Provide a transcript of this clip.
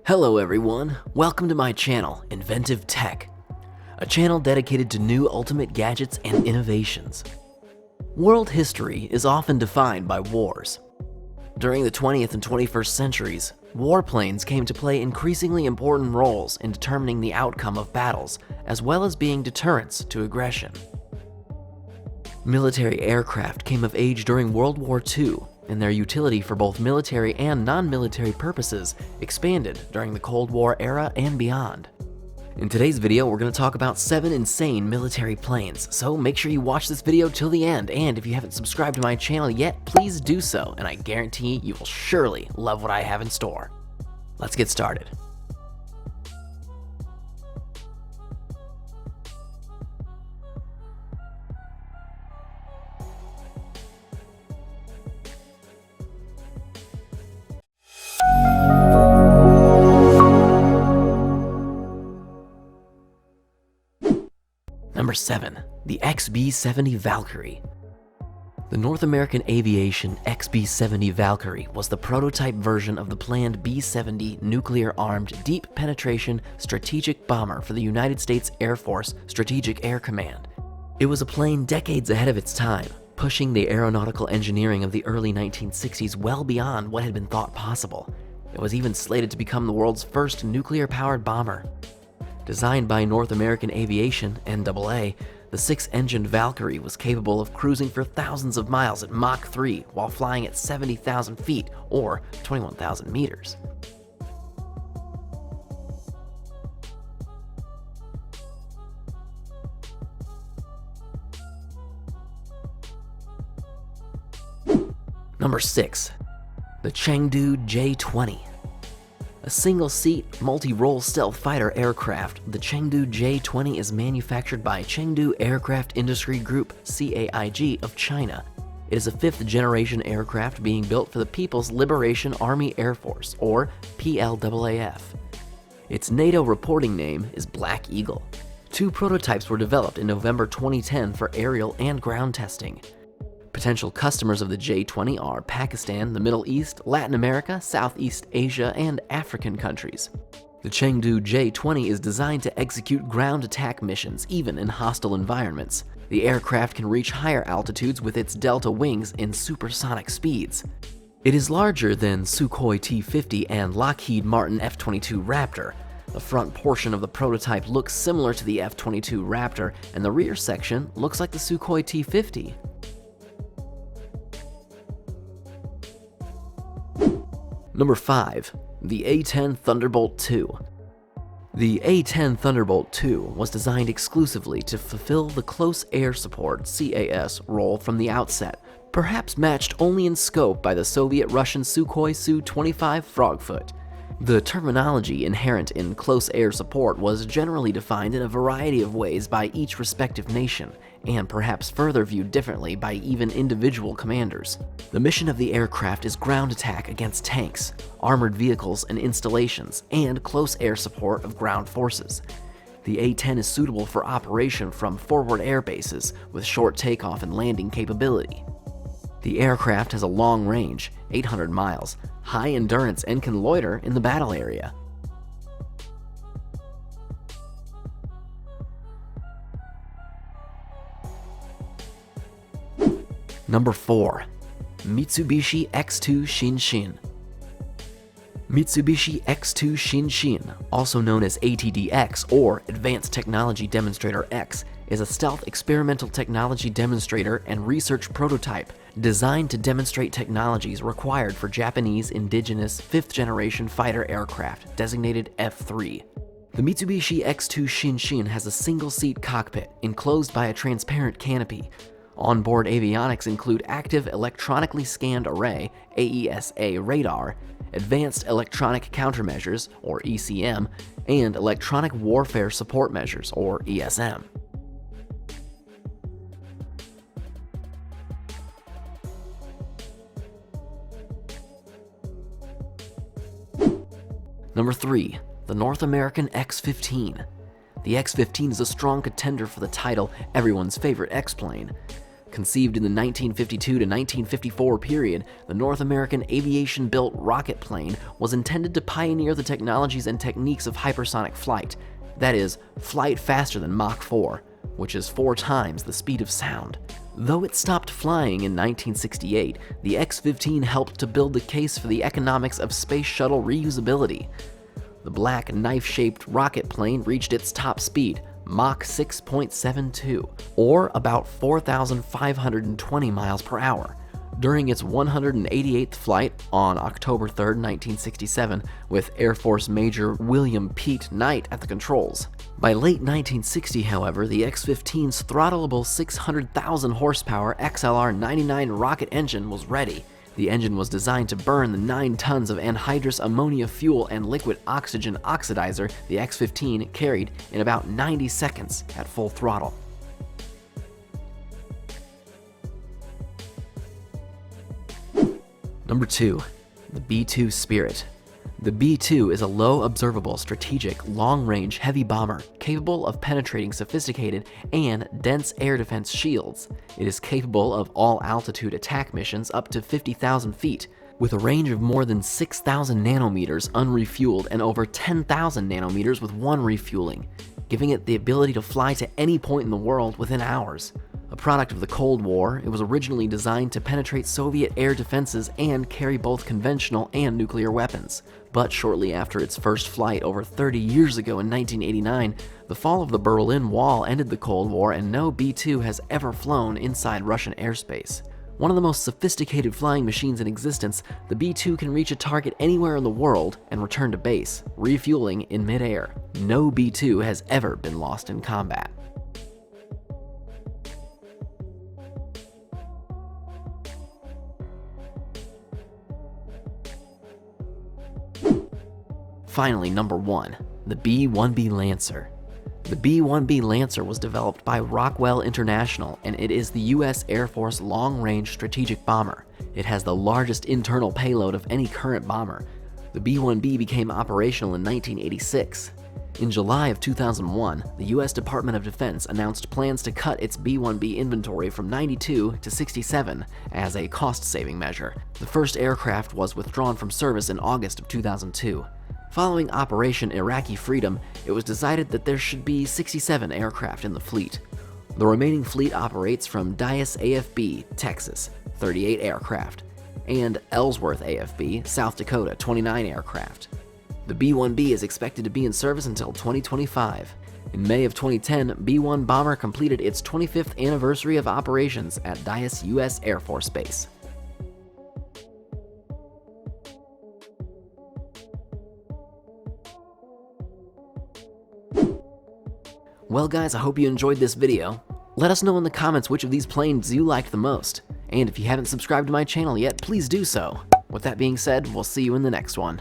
Hello everyone, welcome to my channel, Inventive Tech, a channel dedicated to new ultimate gadgets and innovations. World history is often defined by wars. During the 20th and 21st centuries, warplanes came to play increasingly important roles in determining the outcome of battles, as well as being deterrents to aggression. Military aircraft came of age during World War II, and their utility for both military and non-military purposes expanded during the Cold War era and beyond. In today's video, we're going to talk about 7 insane military planes, so make sure you watch this video till the end, and if you haven't subscribed to my channel yet, please do so, and I guarantee you will surely love what I have in store. Let's get started. Number 7. The XB-70 Valkyrie. The North American Aviation XB-70 Valkyrie was the prototype version of the planned B-70 nuclear-armed deep penetration strategic bomber for the United States Air Force Strategic Air Command. It was a plane decades ahead of its time, pushing the aeronautical engineering of the early 1960s well beyond what had been thought possible. It was even slated to become the world's first nuclear-powered bomber. Designed by North American Aviation, NAA, the 6-engined Valkyrie was capable of cruising for thousands of miles at Mach 3 while flying at 70,000 feet or 21,000 meters. Number 6. The Chengdu J-20. A single-seat, multi-role stealth fighter aircraft, the Chengdu J-20 is manufactured by Chengdu Aircraft Industry Group, CAIG, of China. It is a 5th-generation aircraft being built for the People's Liberation Army Air Force, or PLAAF. Its NATO reporting name is Black Eagle. 2 prototypes were developed in November 2010 for aerial and ground testing. Potential customers of the J-20 are Pakistan, the Middle East, Latin America, Southeast Asia, and African countries. The Chengdu J-20 is designed to execute ground attack missions even in hostile environments. The aircraft can reach higher altitudes with its delta wings in supersonic speeds. It is larger than Sukhoi T-50 and Lockheed Martin F-22 Raptor. The front portion of the prototype looks similar to the F-22 Raptor, and the rear section looks like the Sukhoi T-50. Number 5. The A-10 Thunderbolt II. The A-10 Thunderbolt II was designed exclusively to fulfill the Close Air Support (CAS) role from the outset, perhaps matched only in scope by the Soviet-Russian Sukhoi Su-25 Frogfoot. The terminology inherent in close air support was generally defined in a variety of ways by each respective nation, and perhaps further viewed differently by even individual commanders. The mission of the aircraft is ground attack against tanks, armored vehicles and installations, and close air support of ground forces. The A-10 is suitable for operation from forward air bases with short takeoff and landing capability. The aircraft has a long range, 800 miles, high endurance, and can loiter in the battle area. Number 4. Mitsubishi X-2 Shinshin. Mitsubishi X-2 Shinshin, also known as ATD-X or Advanced Technology Demonstrator X, is a stealth experimental technology demonstrator and research prototype designed to demonstrate technologies required for Japanese indigenous 5th-generation fighter aircraft designated F-3. The Mitsubishi X-2 Shinshin has a single-seat cockpit enclosed by a transparent canopy. Onboard avionics include Active Electronically Scanned Array (AESA) radar, Advanced Electronic Countermeasures or ECM, and Electronic Warfare Support Measures or ESM. Number 3. The North American X-15. The X-15 is a strong contender for the title everyone's favorite X-plane. Conceived in the 1952 to 1954 period, the North American aviation-built rocket plane was intended to pioneer the technologies and techniques of hypersonic flight. That is, flight faster than Mach 4, which is 4 times the speed of sound. Though it stopped flying in 1968, the X-15 helped to build the case for the economics of space shuttle reusability. The black knife-shaped rocket plane reached its top speed, Mach 6.72, or about 4,520 miles per hour, during its 188th flight on October 3, 1967, with Air Force Major William Pete Knight at the controls. By late 1960, however, the X-15's throttleable 600,000 horsepower XLR-99 rocket engine was ready. The engine was designed to burn the 9 tons of anhydrous ammonia fuel and liquid oxygen oxidizer the X-15 carried in about 90 seconds at full throttle. Number 2. The B-2 Spirit. The B-2 is a low observable, strategic, long-range heavy bomber capable of penetrating sophisticated and dense air defense shields. It is capable of all-altitude attack missions up to 50,000 feet, with a range of more than 6,000 nanometers unrefueled and over 10,000 nanometers with one refueling, giving it the ability to fly to any point in the world within hours. A product of the Cold War, it was originally designed to penetrate Soviet air defenses and carry both conventional and nuclear weapons. But shortly after its first flight over 30 years ago in 1989, the fall of the Berlin Wall ended the Cold War and no B-2 has ever flown inside Russian airspace. One of the most sophisticated flying machines in existence, the B-2 can reach a target anywhere in the world and return to base, refueling in midair. No B-2 has ever been lost in combat. Finally, number 1, the B-1B Lancer. The B-1B Lancer was developed by Rockwell International, and it is the U.S. Air Force long-range strategic bomber. It has the largest internal payload of any current bomber. The B-1B became operational in 1986. In July of 2001, the U.S. Department of Defense announced plans to cut its B-1B inventory from 92 to 67 as a cost-saving measure. The first aircraft was withdrawn from service in August of 2002. Following Operation Iraqi Freedom, it was decided that there should be 67 aircraft in the fleet. The remaining fleet operates from Dyess AFB, Texas, 38 aircraft, and Ellsworth AFB, South Dakota, 29 aircraft. The B-1B is expected to be in service until 2025. In May of 2010, B-1 Bomber completed its 25th anniversary of operations at Dyess U.S. Air Force Base. Well guys, I hope you enjoyed this video. Let us know in the comments which of these planes you liked the most. And if you haven't subscribed to my channel yet, please do so. With that being said, we'll see you in the next one.